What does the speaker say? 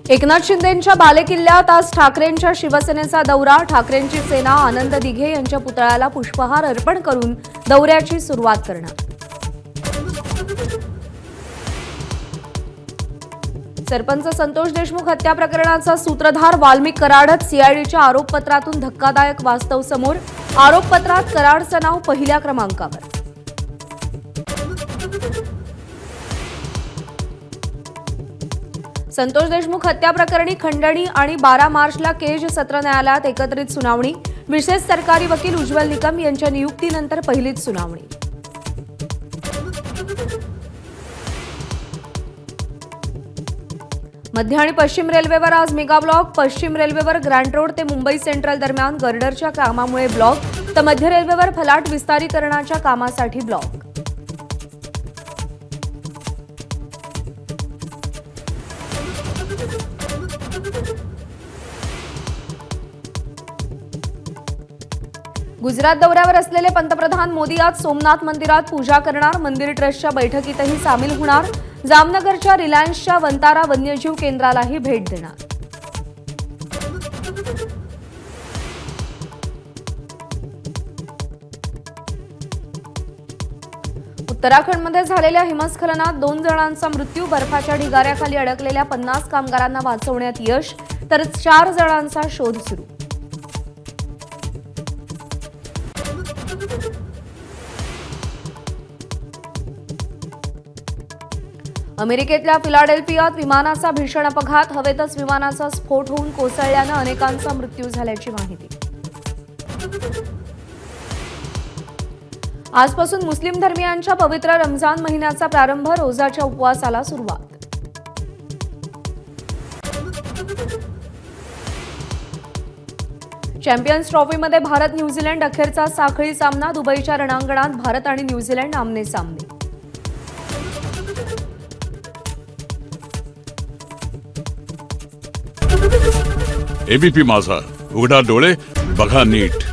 एकनाथ शिंदेंच्या बालेकिल्ल्यात आज ठाकरेंच्या शिवसेनेचा दौरा। ठाकरेंची सेना आनंद दिघे यांच्या पुतळ्याला पुष्पहार अर्पण करून दौऱ्याची सुरुवात करणार। सरपंच संतोष देशमुख हत्या प्रकरणाचा सूत्रधार वाल्मिक कराडच। सीआयडीच्या आरोपपत्रातून धक्कादायक वास्तव समोर। आरोपपत्रात कराडचं नाव पहिल्या क्रमांकावर। संतोष देशमुख हत्या प्रकरणी खंडणी आणि 12 मार्चला केज सत्र न्यायालयात एकत्रित सुनावणी। विशेष सरकारी वकील उज्ज्वल निकम यांच्या नियुक्तीनंतर पहिलीच सुनावणी। मध्य आणि पश्चिम रेल्वेवर आज मेगा ब्लॉक। पश्चिम रेल्वेवर ग्रँट रोड ते मुंबई सेंट्रल दरम्यान गर्डरच्या कामामुळे ब्लॉक, तर मध्य रेल्वेवर फलाट विस्तारीकरणाच्या कामासाठी ब्लॉक। गुजरात दौऱ्यावर असलेले पंतप्रधान मोदी आज सोमनाथ मंदिरात पूजा करणार। मंदिर ट्रस्टच्या बैठकीतही सामील होणार। जामनगरच्या रिलायन्सच्या वंतारा वन्यजीव केंद्रालाही भेट देणार। उत्तराखंडमध्ये झालेल्या हिमस्खलनात 2 जणांचा मृत्यू। बर्फाच्या ढिगाऱ्याखाली अडकलेल्या 50 कामगारांना वाचवण्यात यश, तर 4 जणांचा शोध सुरू। अमेरिकेतल्या फिलाडेल्फियात विमानाचा भीषण अपघात। हवेतच विमानाचा स्फोट होऊन कोसळल्यानं अनेकांचा मृत्यू झाल्याची माहिती। आजपासून मुस्लिम धर्मियांच्या पवित्र रमजान महिन्याचा प्रारंभ। रोजाच्या उपवासाला सुरुवात। चॅम्पियन्स ट्रॉफीमध्ये भारत न्यूझीलंड अखेरचा साखळी सामना। दुबईच्या रणांगणात भारत आणि न्यूझीलंड आमने सामने। एबीपी माझा, उघडा डोळे बघा नीट।